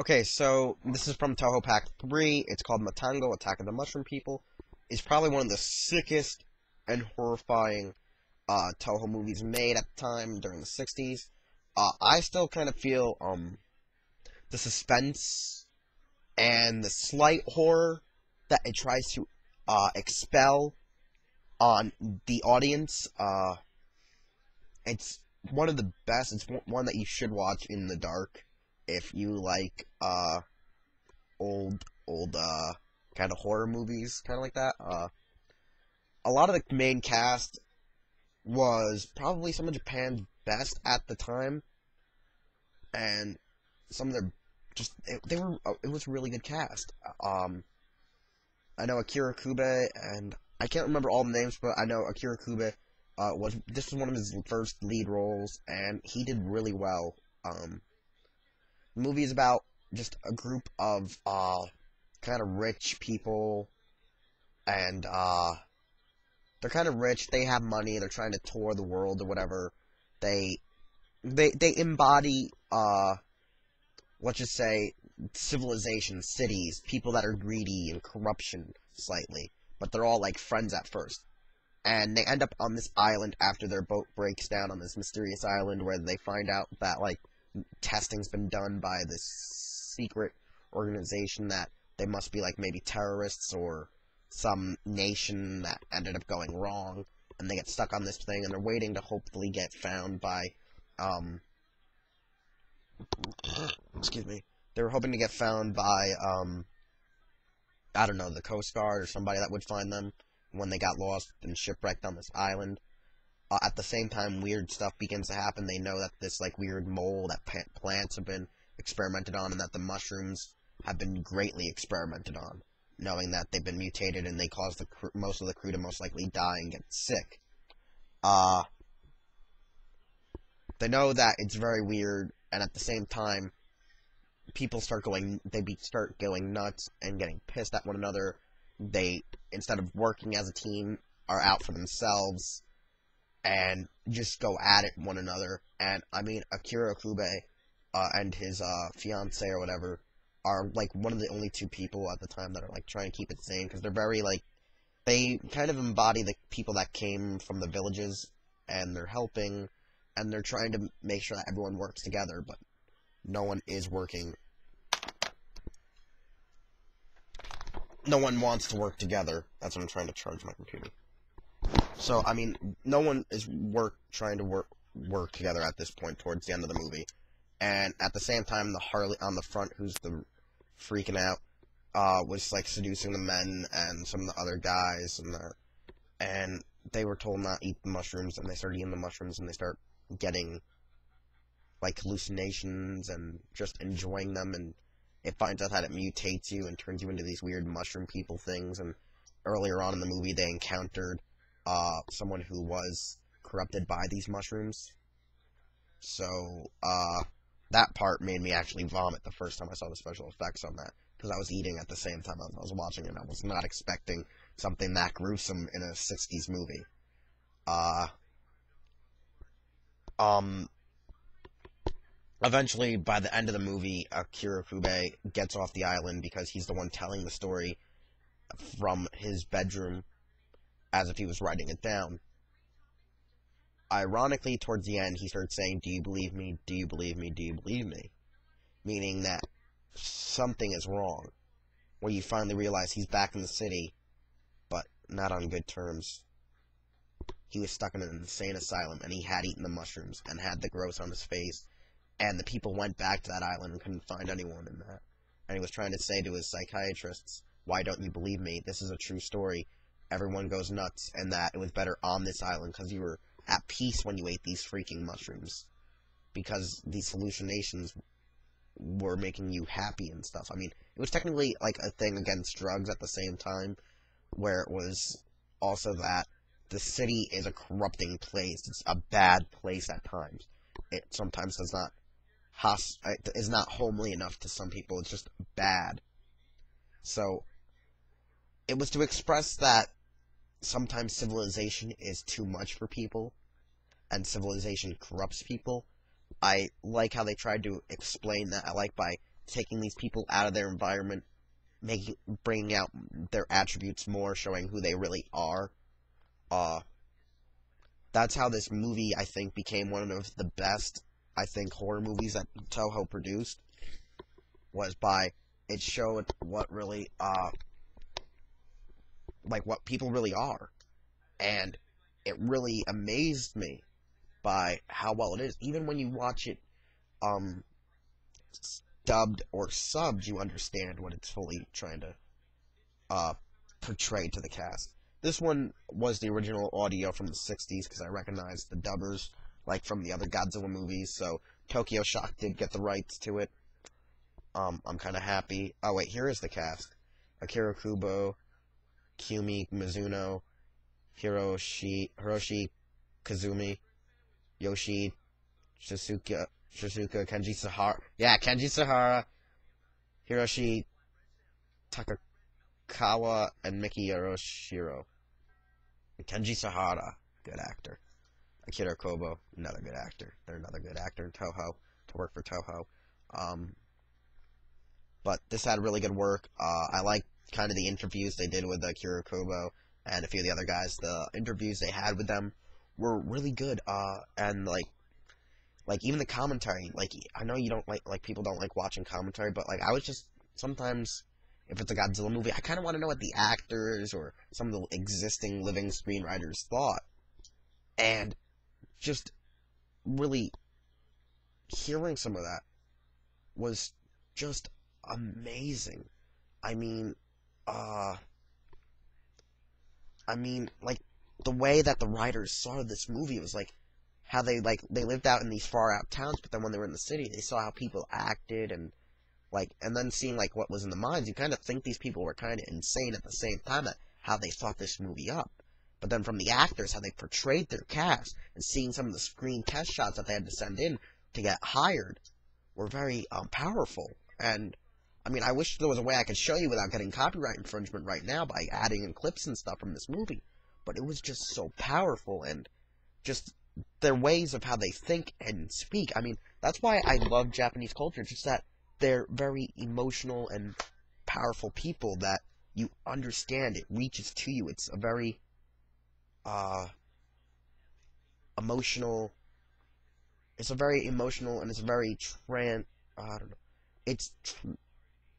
Okay, so this is from Toho Pack 3. It's called Matango, Attack of the Mushroom People. It's probably one of the sickest and horrifying Toho movies made at the time during the 60s. I still kind of feel the suspense and the slight horror that it tries to expel on the audience. It's one of the best. It's one that you should watch in the dark if you like old kind of horror movies, kind of like that. A lot of the main cast was probably some of Japan's best at the time, and some of their it was a really good cast. I know Akira Kube, and I can't remember all the names, but I know Akira Kube this was one of his first lead roles, and he did really well. The movie is about just a group of kind of rich people, and they're kind of rich. They have money. They're trying to tour the world or whatever. They embody let's just say civilization, cities, people that are greedy and corruption slightly, but they're all like friends at first. And they end up on this island after their boat breaks down on this mysterious island where they find out that like testing's been done by this secret organization that they must be like maybe terrorists or some nation that ended up going wrong, and they get stuck on this thing, and they're waiting to hopefully get found by excuse me, they were hoping to get found by I don't know, the Coast Guard or somebody that would find them when they got lost and shipwrecked on this island. At the same time, weird stuff begins to happen. They know that this like weird mole that plants have been experimented on, and that the mushrooms have been greatly experimented on, knowing that they've been mutated and they cause most of the crew to most likely die and get sick. They know that it's very weird, and at the same time, people start going nuts and getting pissed at one another. They, instead of working as a team, are out for themselves and just go at it one another. And I mean, Akira Kube and his fiance or whatever are like one of the only two people at the time that are like trying to keep it sane, because they're very like, they kind of embody the people that came from the villages, and they're helping, and they're trying to make sure that everyone works together, but no one is working. No one wants to work together. That's what I'm trying to charge my computer. So, I mean, no one is trying to work together at this point towards the end of the movie. And at the same time, the Harley on the front, who's the freaking out, was like seducing the men and some of the other guys, and they were told not to eat the mushrooms, and they started eating the mushrooms, and they start getting like hallucinations and just enjoying them, and it finds out that it mutates you and turns you into these weird mushroom people things. And earlier on in the movie, they encountered someone who was corrupted by these mushrooms. So that part made me actually vomit the first time I saw the special effects on that, because I was eating at the same time I was watching it, and I was not expecting something that gruesome in a 60s movie. Eventually, by the end of the movie, Akira Kube gets off the island because he's the one telling the story from his bedroom as if he was writing it down. Ironically, towards the end, he starts saying, "Do you believe me? Do you believe me? Do you believe me?" Meaning that something is wrong. Where you finally realize he's back in the city, but not on good terms. He was stuck in an insane asylum, and he had eaten the mushrooms and had the gross on his face. And the people went back to that island and couldn't find anyone in that. And he was trying to say to his psychiatrists, "Why don't you believe me? This is a true story. Everyone goes nuts, and that it was better on this island because you were at peace when you ate these freaking mushrooms. Because these hallucinations were making you happy and stuff." I mean, it was technically like a thing against drugs at the same time, where it was also that the city is a corrupting place. It's a bad place at times. It sometimes does not is not homely enough to some people. It's just bad. So it was to express that sometimes civilization is too much for people, and civilization corrupts people. I like how they tried to explain that. I like by taking these people out of their environment, bringing out their attributes more, showing who they really are. That's how this movie, I think, became one of the best, I think, horror movies that Toho produced, was by, it showed what really, like, what people really are, and it really amazed me by how well it is. Even when you watch it, dubbed or subbed, you understand what it's fully trying to, portray to the cast. This one was the original audio from the 60s, because I recognized the dubbers, like, from the other Godzilla movies, so Tokyo Shock did get the rights to it. I'm kind of happy. Oh, wait, here is the cast. Akira Kubo, Kumi Mizuno, Hiroshi Kazumi, Yoshi Shizuka, Kenji Sahara. Yeah, Kenji Sahara, Hiroshi Takakawa, and Miki Yoroshiro. Kenji Sahara, good actor. Akira Kubo, another good actor. They're another good actor in Toho, to work for Toho. But this had really good work. I like kind of the interviews they did with Akira Kubo and a few of the other guys. The interviews they had with them were really good. And like even the commentary. Like, I know you don't like people don't like watching commentary, but like I was just sometimes, if it's a Godzilla movie, I kind of want to know what the actors or some of the existing living screenwriters thought. And just really hearing some of that was just amazing. I mean, like, the way that the writers saw this movie, it was like how they lived out in these far out towns, but then when they were in the city, they saw how people acted, and then seeing like what was in the minds, you kind of think these people were kind of insane at the same time, at how they thought this movie up. But then from the actors, how they portrayed their cast, and seeing some of the screen test shots that they had to send in to get hired, were very powerful. And I mean, I wish there was a way I could show you without getting copyright infringement right now by adding in clips and stuff from this movie. But it was just so powerful, and just their ways of how they think and speak. I mean, that's why I love Japanese culture, just that they're very emotional and powerful people that you understand. It reaches to you. It's a very emotional. It's a very emotional, and it's a very I don't know.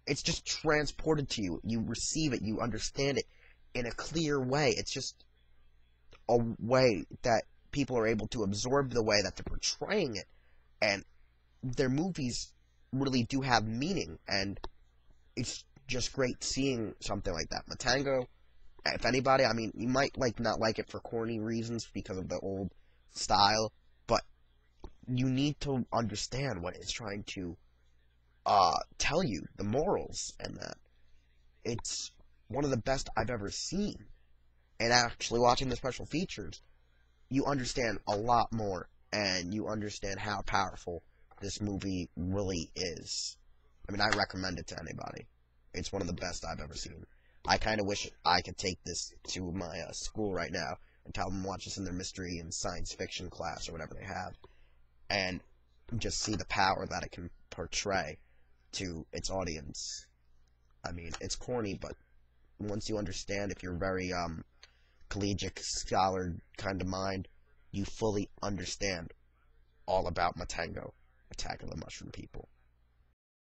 It's just transported to you. You receive it. You understand it in a clear way. It's just a way that people are able to absorb the way that they're portraying it, and their movies really do have meaning, and it's just great seeing something like that. Matango, if anybody, I mean, you might not like it for corny reasons because of the old style, but you need to understand what it's trying to tell you, the morals, and that it's one of the best I've ever seen. And actually watching the special features, you understand a lot more, and you understand how powerful this movie really is. I mean, I recommend it to anybody. It's one of the best I've ever seen. I kind of wish I could take this to my school right now and tell them to watch this in their mystery and science fiction class or whatever they have, and just see the power that it can portray to its audience. I mean, it's corny, but once you understand, if you're very collegiate scholar kind of mind, you fully understand all about Matango, Attack of the Mushroom People.